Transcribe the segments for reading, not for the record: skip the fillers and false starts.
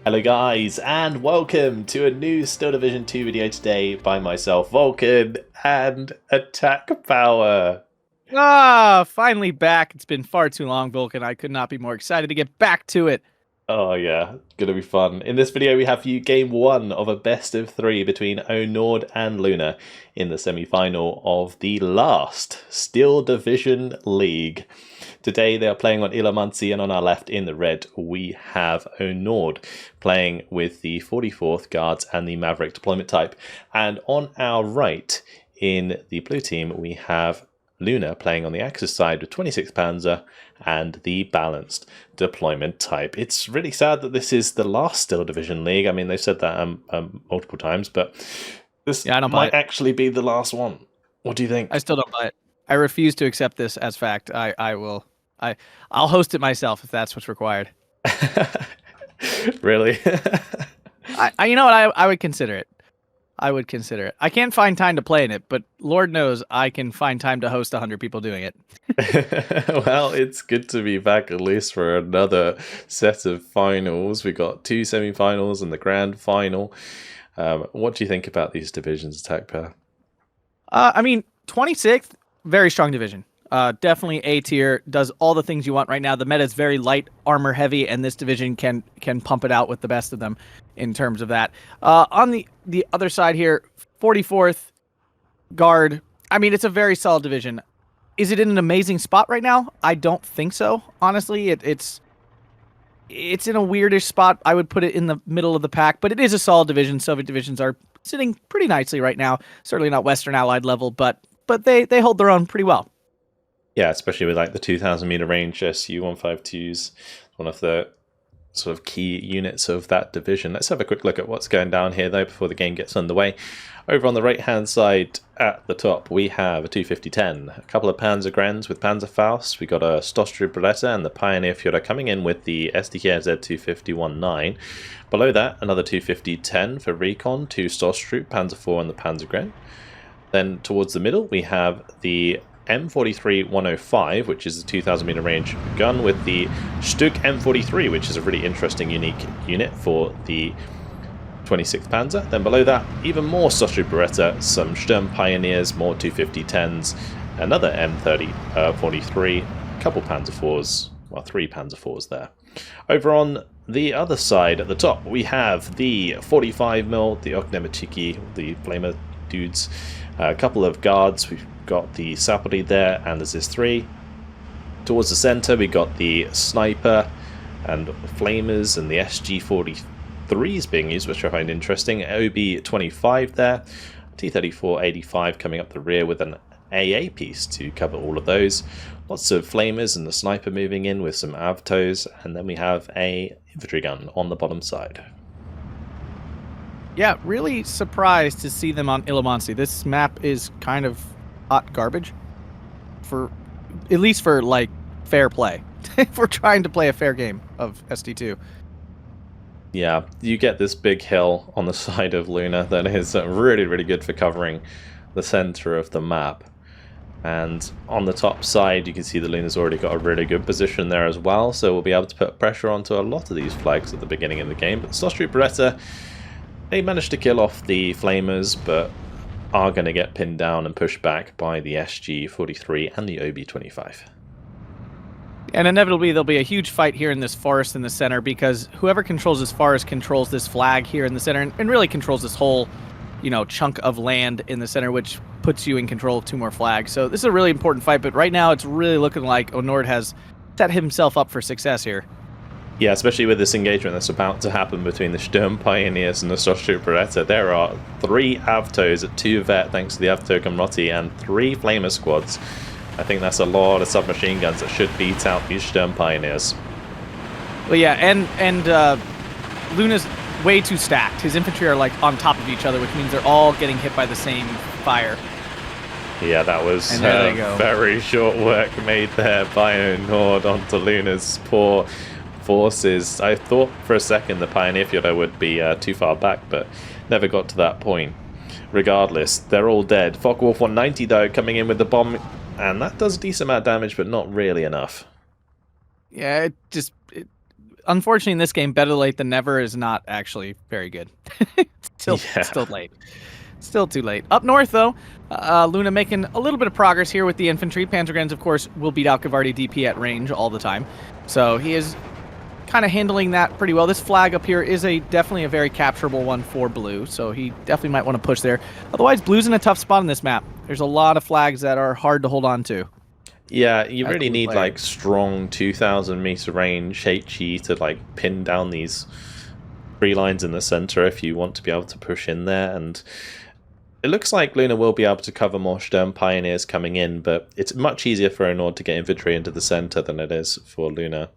Hello guys, and welcome to a new Steel Division 2 video today by myself, Vulcan, and Attack Power. Finally back. It's been far too long, Vulcan. I could not be more excited to get back to it. Oh yeah, gonna be fun. In this video we have for you game 1 of a best of 3 between Onord and Luna in the semi-final of the last Steel Division League. Today they are playing on Ilomantsi, and on our left in the red we have Onord playing with the 44th Guards and the Maverick deployment type. And on our right in the blue team we have Luna playing on the Axis side with 26th Panzer and the balanced deployment type. It's really sad that this is the last Steel Division League. I mean, they've said that multiple times, but this might actually be the last one. What do you think? I still don't buy it. I refuse to accept this as fact. I'll host it myself if that's what's required. Really? You know what? I would consider it. I would consider it. I can't find time to play in it, but Lord knows I can find time to host 100 people doing it. Well, it's good to be back at least for another set of finals. We got 2 semi-finals and the grand final. What do you think about these divisions, Attack Pair? I mean, 26th, very strong division. Definitely A tier, does all the things you want right now. The meta is very light, armor heavy, and this division can pump it out with the best of them in terms of that. On the other side here, 44th Guard. I mean, it's a very solid division. Is it in an amazing spot right now? I don't think so. Honestly, it's in a weirdish spot. I would put it in the middle of the pack, but it is a solid division. Soviet divisions are sitting pretty nicely right now. Certainly not Western Allied level, but they hold their own pretty well. Yeah, especially with like the 2,000 meter range Su-152s, one of the sort of key units of that division. Let's have a quick look at what's going down here though before the game gets underway. Over on the right hand side at the top we have a 250-10, a couple of Panzer Grens with Panzerfaust. We got a Stosstrud Beretta and the Pioneer Führer coming in with the SDKZ 250-19. Below that another 250-10 for Recon, 2 Stosstrud, Panzer IV and the Panzer Gren. Then towards the middle we have the M43-105, which is a 2,000 meter range gun, with the Stug M43, which is a really interesting, unique unit for the 26th Panzer. Then below that, even more Stosstrud Beretta, some Sturm Pioneers, more 250-10s, another M43, a couple Panzer IVs, well, 3 Panzer IVs there. Over on the other side at the top, we have the 45mm, the Ognemachiki, the Flamer dudes, a couple of guards. We've got the Sapori there, and there's this 3. Towards the center we got the sniper and flamers and the SG-43s being used, which I find interesting. OB-25 there, T-34-85 coming up the rear with an AA piece to cover all of those. Lots of flamers and the sniper moving in with some Avtos, and then we have a infantry gun on the bottom side. Yeah, really surprised to see them on Ilomantsi. This map is kind of hot garbage, at least for like fair play. If we're trying to play a fair game of ST2. Yeah, you get this big hill on the side of Luna that is really, really good for covering the center of the map. And on the top side, you can see the Luna's already got a really good position there as well, so we'll be able to put pressure onto a lot of these flags at the beginning of the game. But Stosstrud Beretta, they managed to kill off the flamers, but are going to get pinned down and pushed back by the SG-43 and the OB-25. And inevitably there'll be a huge fight here in this forest in the center, because whoever controls this forest controls this flag here in the center, and really controls this whole, chunk of land in the center, which puts you in control of 2 more flags. So this is a really important fight, but right now it's really looking like Onord has set himself up for success here. Yeah, especially with this engagement that's about to happen between the Sturm Pioneers and the Stosstrud Beretta. There are 3 Avtos at 2 Vet thanks to the Avto Gamrotti, and 3 Flamer squads. I think that's a lot of submachine guns that should beat out these Sturm Pioneers. Well, yeah, and Luna's way too stacked. His infantry are like on top of each other, which means they're all getting hit by the same fire. Yeah, that was very short work made there by Onord onto Luna's poor forces. I thought for a second the Pioneer Führer would be too far back, but never got to that point. Regardless, they're all dead. Focke-Wulf 190 though coming in with the bomb, and that does a decent amount of damage, but not really enough. Yeah, unfortunately, in this game, better late than never is not actually very good. Still late. Still too late. Up north, though, Luna making a little bit of progress here with the infantry. Panzergrens, of course, will beat out Gavardi DP at range all the time. So he is kind of handling that pretty well. This flag up here is definitely a very capturable one for blue, so he definitely might want to push there. Otherwise, blue's in a tough spot on this map. There's a lot of flags that are hard to hold on to. Yeah, you really need like strong 2,000 meter range HE to like pin down these 3 lines in the center if you want to be able to push in there. And it looks like Luna will be able to cover more Sturm Pioneers coming in, but it's much easier for Onord to get infantry into the center than it is for Luna.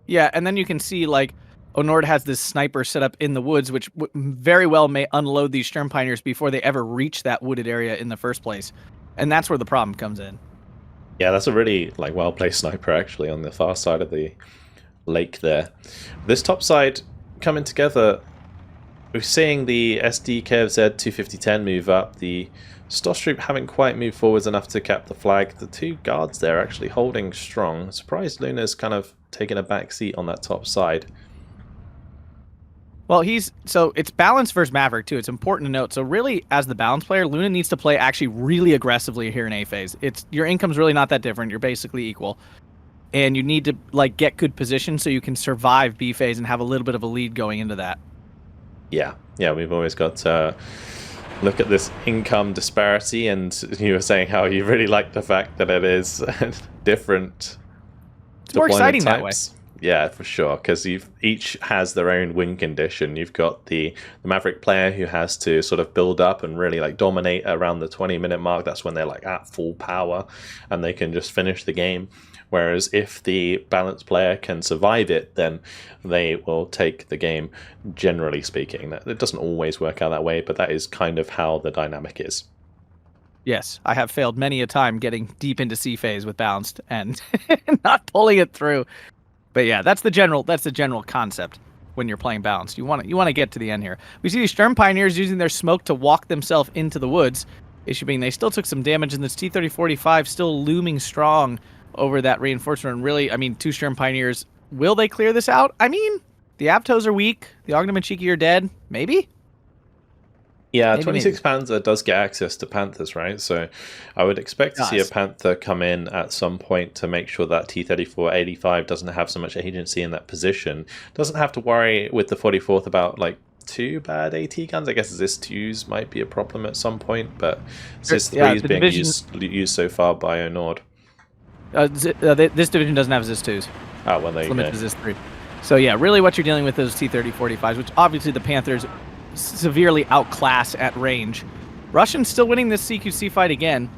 Yeah, and then you can see like Onord has this sniper set up in the woods, which very well may unload these Sturm Pioneers before they ever reach that wooded area in the first place. And that's where the problem comes in. Yeah, that's a really like well-placed sniper actually on the far side of the lake there. This top side coming together, we're seeing the SDKFZ 250-10 move up. The Stosstroop haven't quite moved forwards enough to cap the flag. The 2 guards there are actually holding strong. Surprised Luna's kind of taking a back seat on that top side. Well, so it's balance versus Maverick too. It's important to note. So really, as the balance player, Luna needs to play actually really aggressively here in A phase. Your income's really not that different. You're basically equal, and you need to like get good position so you can survive B phase and have a little bit of a lead going into that. Yeah, we've always got to look at this income disparity, and you were saying how you really like the fact that it is different. It's more exciting types. That way. Yeah, for sure, because each has their own win condition. You've got the Maverick player who has to sort of build up and really like dominate around the 20-minute mark. That's when they're like at full power and they can just finish the game. Whereas if the balanced player can survive it, then they will take the game, generally speaking. It doesn't always work out that way, but that is kind of how the dynamic is. Yes, I have failed many a time getting deep into C phase with balanced and not pulling it through. But yeah, that's the general concept when you're playing balanced. You want to get to the end here. We see these Sturm Pioneers using their smoke to walk themselves into the woods. Issue being they still took some damage, and this T-3045 still looming strong over that reinforcement. And really, I mean, 2 Sturm Pioneers, will they clear this out? I mean, the Aptos are weak. The Ogden and Cheeky are dead. Maybe? Yeah, 26 Panzer does get access to Panthers, right? So I would expect to see a Panther come in at some point to make sure that T-34-85 doesn't have so much agency in that position. Doesn't have to worry with the 44th about like 2 bad AT guns. I guess ZIS-2s might be a problem at some point, but ZIS-3 is being used so far by Onord. This division doesn't have ZIS-2s. Oh, well, there you go. ZIS-3. So yeah, really what you're dealing with is T-30-45s, which obviously the Panthers severely outclass at range. Russians still winning this CQC fight again.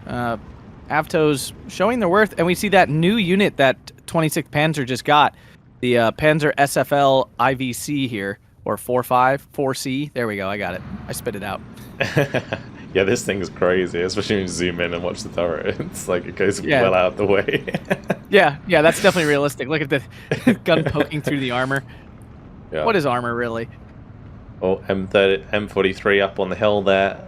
Avtos showing their worth, and we see that new unit that 26th Panzer just got, the Panzer SFL IVC here, or 4C. There we go, I got it. I spit it out. Yeah, this thing's crazy, especially when you zoom in and watch the turret. It's like it goes well out of the way. yeah, that's definitely realistic. Look at the gun poking through the armor. Yeah. What is armor, really? Oh, M43 up on the hill there,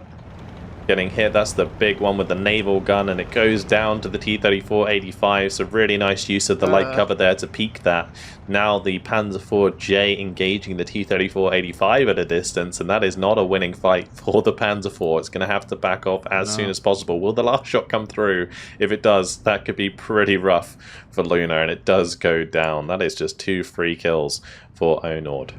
getting hit. That's the big one with the naval gun, and it goes down to the T-34-85. So really nice use of the light cover there to peek that. Now the Panzer IV-J engaging the T-34-85 at a distance, and that is not a winning fight for the Panzer IV. It's going to have to back off as soon as possible. Will the last shot come through? If it does, that could be pretty rough for Luna, and it does go down. That is just 2 free kills for Onord.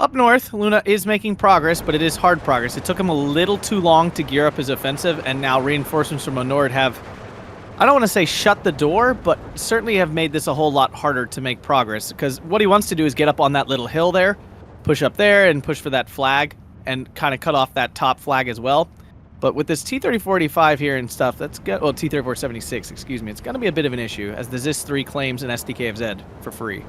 Up north, Luna is making progress, but it is hard progress. It took him a little too long to gear up his offensive, and now reinforcements from Onord have, I don't want to say shut the door, but certainly have made this a whole lot harder to make progress, because what he wants to do is get up on that little hill there, push up there, and push for that flag, and kind of cut off that top flag as well. But with this T-3045 here and stuff, that's good. Well, T-3476, excuse me, it's going to be a bit of an issue, as the ZIS-3 claims an SDKFZ for free.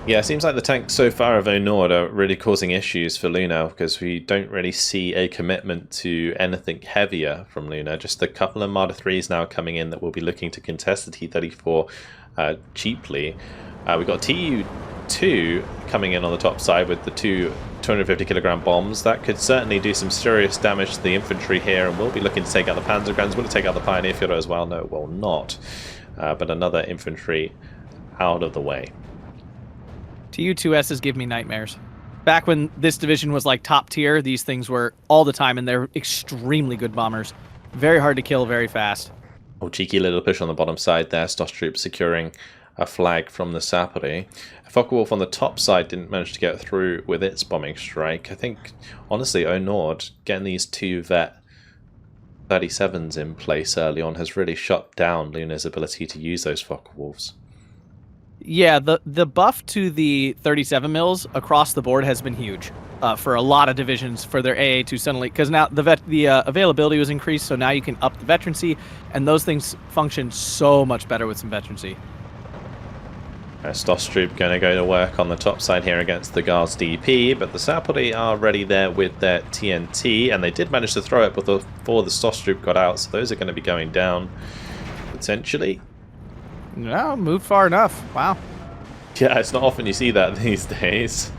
Yeah, it seems like the tanks so far of Onord are really causing issues for Luna, because we don't really see a commitment to anything heavier from Luna. Just a couple of Marder 3s now coming in that will be looking to contest the T-34 cheaply. We've got TU-2 coming in on the top side with the 2 250-kilogram bombs. That could certainly do some serious damage to the infantry here, and we'll be looking to take out the Panzergrens. Will it take out the Pioneer Führer as well? No, it will not. But another infantry out of the way. Tu-2Ss give me nightmares. Back when this division was like top tier, these things were all the time, and they're extremely good bombers. Very hard to kill, very fast. Oh, cheeky little push on the bottom side there. Stoss Troop securing a flag from the Sapori. Focke-Wulf on the top side didn't manage to get through with its bombing strike. I think, honestly, Onord getting these 2 Vet 37s in place early on has really shut down Luna's ability to use those Focke-Wulfs. Yeah, the buff to the 37 mils across the board has been huge for a lot of divisions for their AA2 suddenly, because now the availability was increased, so now you can up the veterancy, and those things function so much better with some veterancy. Stoss Troop going to go to work on the top side here against the Guards DP, but the Sapori are ready there with their TNT, and they did manage to throw it before the Stoss Troop got out, so those are going to be going down potentially. No, moved far enough. Wow. Yeah, it's not often you see that these days.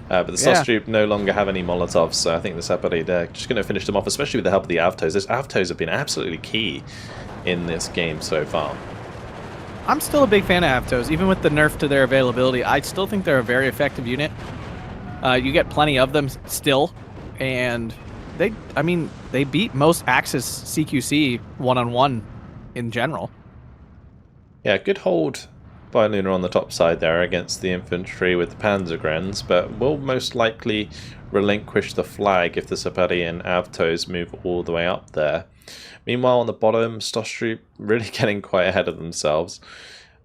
But the Stoss Troop no longer have any Molotovs, so I think the Sapori, they're just going to finish them off, especially with the help of the Avtos. Those Avtos have been absolutely key in this game so far. I'm still a big fan of Avtos, even with the nerf to their availability. I still think they're a very effective unit. You get plenty of them still, and they beat most Axis CQC one-on-one in general. Yeah, good hold by Luna on the top side there against the infantry with the Panzergrens, but will most likely relinquish the flag if the Sapori and Avtos move all the way up there. Meanwhile, on the bottom, Stoss Troop really getting quite ahead of themselves.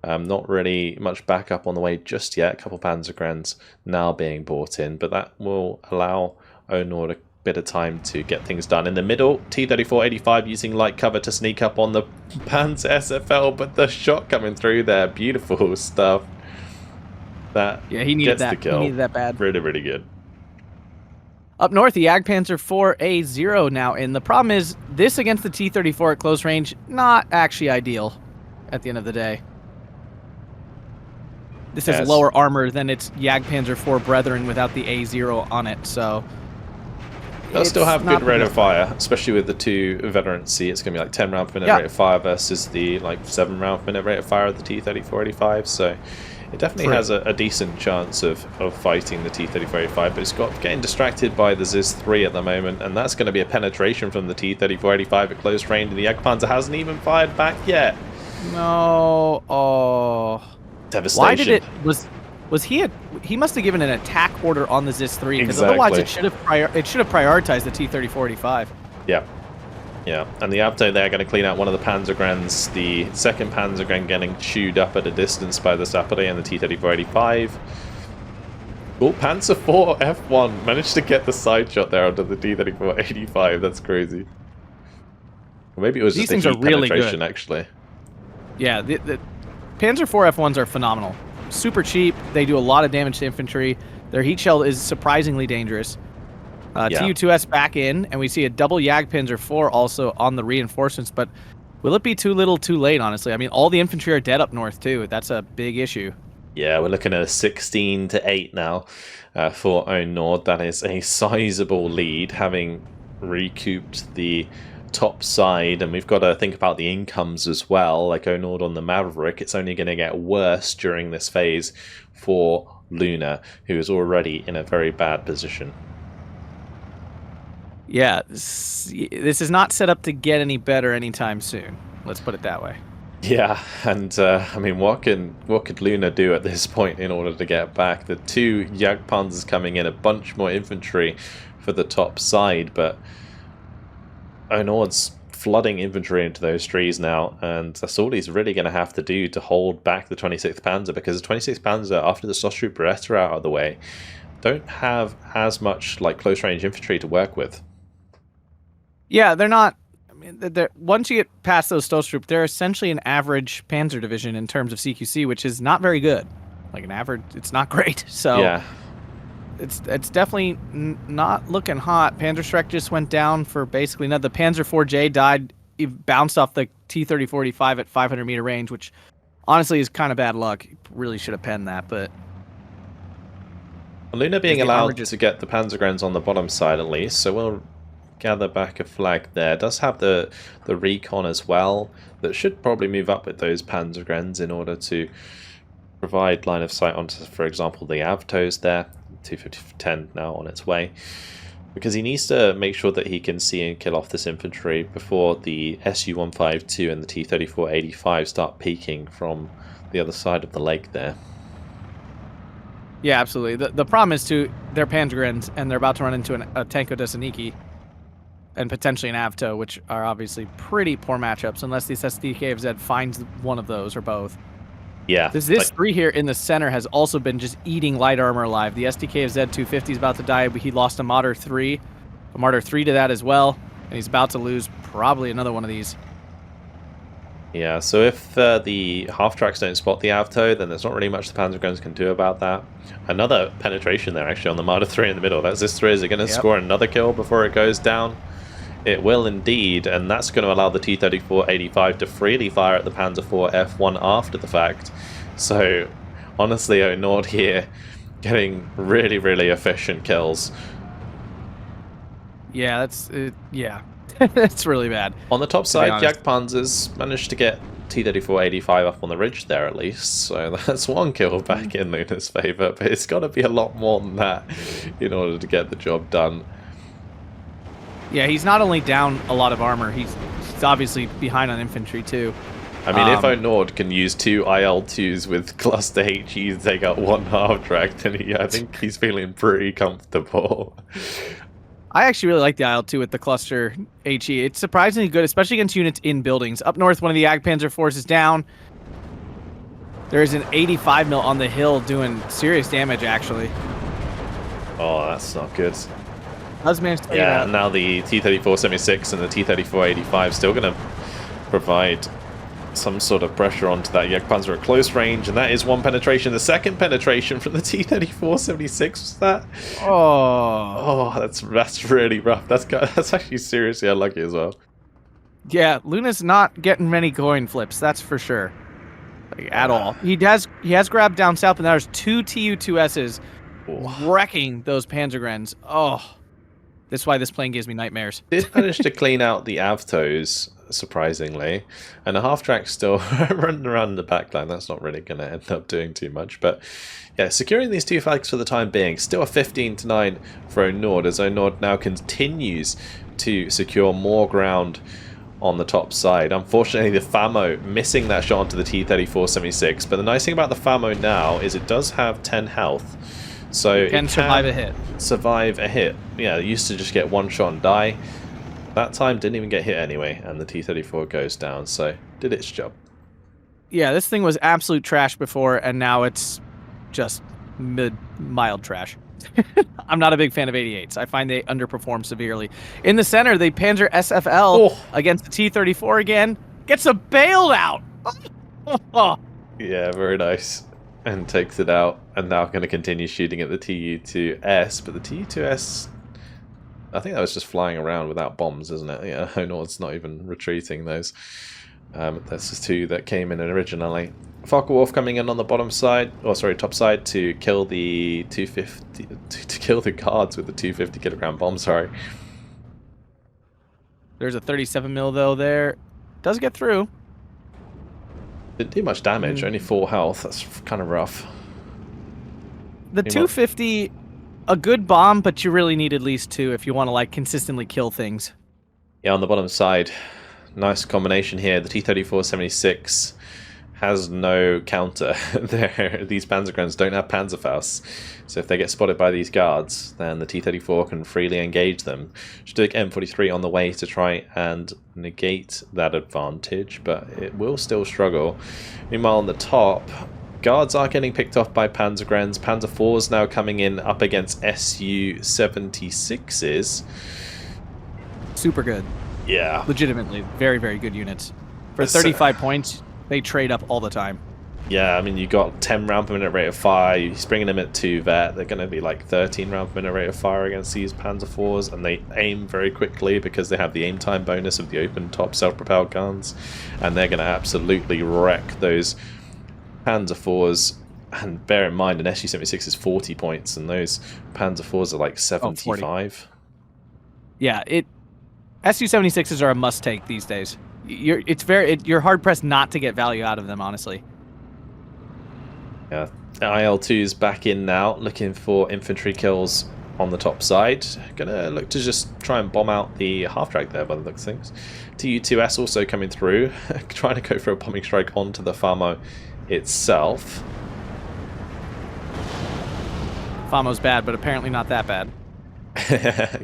Not really much backup on the way just yet. A couple Panzergrens now being brought in, but that will allow Onord a bit of time to get things done. In the middle, T-34-85 using light cover to sneak up on the Panzer SFL, but the shot coming through there, beautiful stuff. That he needed gets that. the kill. He needed that bad. Really, really good. Up north, the Jagdpanzer 4A0 now in. The problem is, this against the T-34 at close range, not actually ideal at the end of the day. This has lower armor than its Jagdpanzer 4 brethren without the A0 on it, so... They'll still have good rate of fire, especially with the 2 veterancy. It's going to be like 10 round per minute rate of fire versus the 7 round per minute rate of fire of the T-34-85, so it definitely has a decent chance of fighting the T-34-85, but it's got getting distracted by the Ziz-3 at the moment, and that's going to be a penetration from the T-34-85 at close range, and the Jagdpanzer hasn't even fired back yet. No, oh... Devastation. Why did it... Was he must have given an attack order on the Ziz-3, because otherwise it should have prioritized the T-34-85. Yeah. Yeah, and the Avto there going to clean out one of the Panzergrens, the second Panzergren getting chewed up at a distance by the Sapori and the T-34-85. Oh, Panzer 4 F1 managed to get the side shot there onto the T-34-85. That's crazy. Or maybe it was just a heat penetration, actually. Yeah, the Panzer 4 F1s are phenomenal. Super cheap. They do a lot of damage to infantry. Their heat shell is surprisingly dangerous. Tu-2S back in, and we see a double Jagdpanzer 4 also on the reinforcements, but will it be too little too late, honestly? I mean, all the infantry are dead up north, too. That's a big issue. Yeah, we're looking at a 16-8 now for Onord. That is a sizable lead, having recouped the top side, and we've got to think about the incomes as well. Like Onord on the Maverick, it's only going to get worse during this phase for Luna, who is already in a very bad position. Yeah, this is not set up to get any better anytime soon. Let's put it that way. Yeah, and I mean, what could Luna do at this point in order to get back? The 2 Jagdpanzers coming in, a bunch more infantry for the top side, but Onord's flooding infantry into those trees now, and that's all he's really going to have to do to hold back the 26th Panzer, because the 26th Panzer, after the Stoss Troop Beretta are out of the way, don't have as much close range infantry to work with. Yeah, they're not. I mean, once you get past those Stoss Troop, they're essentially an average Panzer division in terms of CQC, which is not very good. Like an average, it's not great. So yeah, it's definitely not looking hot. Panzerschreck just went down for basically nothing. The Panzer 4J died, it bounced off the T-30-45 at 500 meter range, which honestly is kind of bad luck. Really should have penned that, but. Luna being allowed to get the Panzergrens on the bottom side at least, so we'll gather back a flag there. Does have the recon as well, that should probably move up with those Panzergrens in order to provide line of sight onto, for example, the Avtos there. 250-10 now on its way. Because he needs to make sure that he can see and kill off this infantry before the Su-152 and the T-34-85 start peeking from the other side of the lake there. Yeah, absolutely. The problem is, too, they're Panzergrens, and they're about to run into a Tanko Desaniki and potentially an Avto, which are obviously pretty poor matchups, unless this SDKFZ finds one of those or both. Yeah. This 3 here in the center has also been just eating light armor alive. The SDKFZ 250 is about to die, but he lost a Martyr 3. A Martyr 3 to that as well, and he's about to lose probably another one of these. Yeah, so if the half-tracks don't spot the Avto, then there's not really much the Panzergrens can do about that. Another penetration there, actually, on the Martyr 3 in the middle. That's this 3. Is it going to score another kill before it goes down? It will indeed, and that's going to allow the T-34-85 to freely fire at the Panzer IV F1 after the fact. So, honestly, Onord here getting really, really efficient kills. Yeah, that's... yeah. That's really bad. On the top side, Jagdpanzers managed to get T-34-85 up on the ridge there at least, so that's one kill back in Luna's favour, but it's got to be a lot more than that in order to get the job done. Yeah, he's not only down a lot of armor, he's obviously behind on infantry too. I mean, if Onord can use 2 IL-2s with cluster HE to take out 1 half-track, then I think he's feeling pretty comfortable. I actually really like the IL-2 with the cluster HE. It's surprisingly good, especially against units in buildings. Up north, one of the Jagdpanzer forces down. There's an 85 mil on the hill doing serious damage, actually. Oh, that's not good. Does manage to yeah, and now the T-34-76 and the T-34-85 still going to provide some sort of pressure onto that Jagdpanzer at close range, and that is one penetration. The second penetration from the T-34-76 was that. Oh, that's really rough. That's actually seriously unlucky as well. Yeah, Luna's not getting many coin flips, that's for sure. Like, at all. He has grabbed down south, and there's 2 Tu-2Ss wrecking those Panzergrens. Oh, that's why this plane gives me nightmares. Did manage to clean out the Avtos, surprisingly, and a half-track still running around the back line. That's not really going to end up doing too much, but yeah, securing these 2 flags for the time being. Still a 15-9 for Onord, as Onord now continues to secure more ground on the top side. Unfortunately, the FAMO missing that shot onto the T-34-76, but the nice thing about the FAMO now is it does have 10 health. So it can survive a hit. Survive a hit. Yeah, it used to just get 1 shot and die. That time didn't even get hit anyway, and the T-34 goes down, so did its job. Yeah, this thing was absolute trash before, and now it's just mild trash. I'm not a big fan of 88s. I find they underperform severely. In the center, the Panzer SFL against the T-34 again gets a bailed out. Yeah, very nice. And takes it out, and now going to continue shooting at the Tu-2S, but the Tu-2S, I think that was just flying around without bombs, isn't it? Yeah, Onord's not even retreating those. That's just 2 that came in originally. Focke-Wulf coming in on the bottom side, or sorry, top side, to kill the 250, to kill the guards with the 250 kilogram bomb. Sorry. There's a 37 mil though there. Does get through. Didn't do much damage, only 4 health. That's kind of rough. The 250, a good bomb, but you really need at least 2 if you want to like consistently kill things. Yeah, on the bottom side, nice combination here. The T-34-76 has no counter. These Panzergrens don't have Panzerfaust, so if they get spotted by these guards, then the T-34 can freely engage them. Stuck M43 on the way to try and negate that advantage, but it will still struggle. Meanwhile, on the top, guards are getting picked off by Panzergrens. Panzer IVs now coming in up against Su-76s. Super good. Yeah. Legitimately, very, very good units. For 35 points, they trade up all the time. Yeah, I mean, you got 10 round per minute rate of fire, he's bringing them at 2 vet, they're going to be like 13 round per minute rate of fire against these Panzer IVs, and they aim very quickly because they have the aim time bonus of the open top self-propelled guns, and they're going to absolutely wreck those Panzer IVs. And bear in mind, an Su-76 is 40 points, and those Panzer IVs are like 75. Yeah, Su-76s are a must-take these days. You're hard-pressed not to get value out of them, honestly. Yeah, IL2's back in now, looking for infantry kills on the top side. Gonna look to just try and bomb out the half-track there by the looks of things. TU2S also coming through, trying to go for a bombing strike onto the Famo itself. Famo's bad, but apparently not that bad.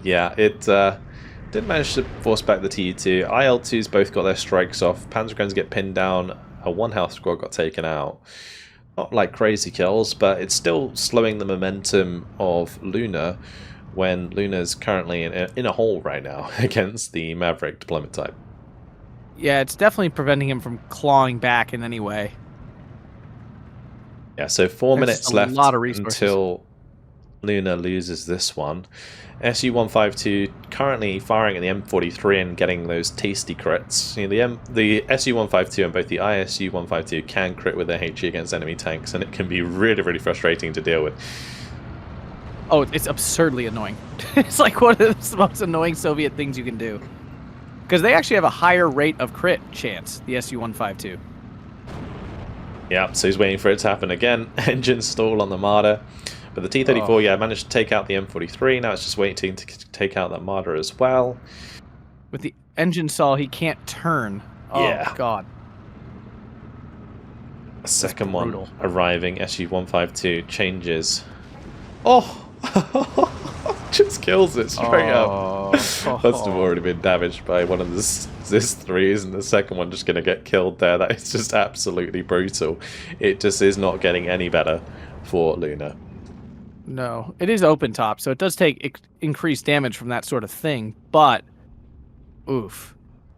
Yeah, it did manage to force back the TU2. IL2's both got their strikes off. Panzerguns get pinned down. A one-health squad got taken out. Not like crazy kills, but it's still slowing the momentum of Luna when Luna's currently in a hole right now against the Maverick deployment type. Yeah, it's definitely preventing him from clawing back in any way. Yeah, so 4 minutes left lot of resources until Luna loses this one. SU-152 currently firing at the M43 and getting those tasty crits. You know, the SU-152 and both the ISU-152 can crit with their HE against enemy tanks, and it can be really, really frustrating to deal with. Oh, it's absurdly annoying. It's like one of the most annoying Soviet things you can do. Because they actually have a higher rate of crit chance, the SU-152. Yeah, so he's waiting for it to happen again. Engine stall on the Marder. But the T-34, yeah, managed to take out the M43. Now it's just waiting to take out that Marder as well. With the engine stall, he can't turn. Oh, yeah. God. A second one arriving. SU-152 changes. Oh! Just kills it straight up. Must have already been damaged by one of the ZIS-3s, and the second one just going to get killed there. That is just absolutely brutal. It just is not getting any better for Luna. No, it is open top, so it does take increased damage from that sort of thing, but oof.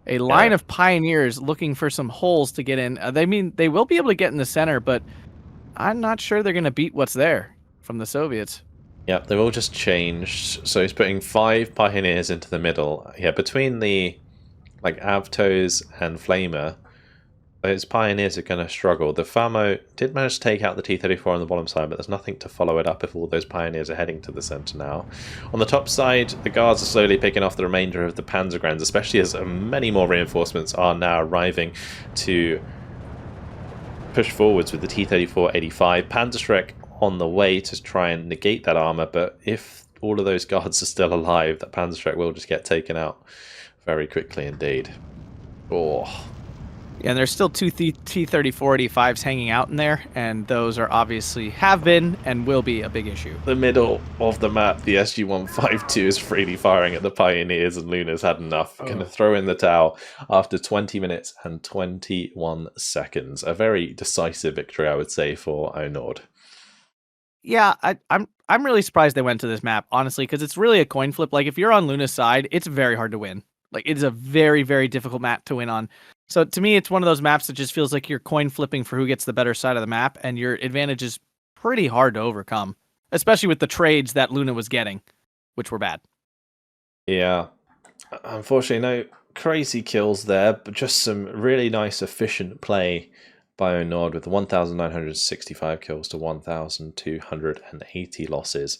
A line of Pioneers looking for some holes to get in. They will be able to get in the center, but I'm not sure they're going to beat what's there from the Soviets. Yeah, they've all just changed. So he's putting 5 Pioneers into the middle. Yeah, between the Avtos and Flamer, those Pioneers are going to struggle. The Famo did manage to take out the T-34 on the bottom side, but there's nothing to follow it up if all those Pioneers are heading to the center now. On the top side, the Guards are slowly picking off the remainder of the Panzergrens, especially as many more reinforcements are now arriving to push forwards with the T-34-85. Panzerschreck on the way to try and negate that armor, but if all of those Guards are still alive, that Panzerschreck will just get taken out very quickly indeed. Oh. Yeah, and there's still 2 T-34-85s hanging out in there, and those are obviously have been and will be a big issue. The middle of the map, the SU-152 is freely firing at the Pioneers, and Luna's had enough. Going to throw in the towel after 20 minutes and 21 seconds. A very decisive victory, I would say, for Onord. Yeah, I'm really surprised they went to this map, honestly, because it's really a coin flip. Like, if you're on Luna's side, it's very hard to win. Like, it's a very, very difficult map to win on. So to me, it's one of those maps that just feels like you're coin flipping for who gets the better side of the map, and your advantage is pretty hard to overcome, especially with the trades that Luna was getting, which were bad. Yeah, unfortunately, no crazy kills there, but just some really nice, efficient play by Onord with 1,965 kills to 1,280 losses,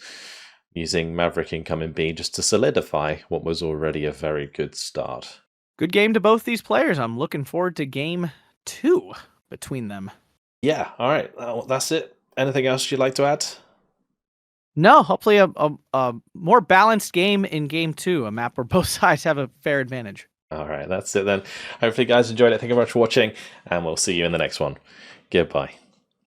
using Maverick incoming B just to solidify what was already a very good start. Good game to both these players. I'm looking forward to game 2 between them. Yeah, all right. That's it. Anything else you'd like to add? No, hopefully a more balanced game in game 2, a map where both sides have a fair advantage. All right, that's it then. Hopefully you guys enjoyed it. Thank you very much for watching, and we'll see you in the next one. Goodbye.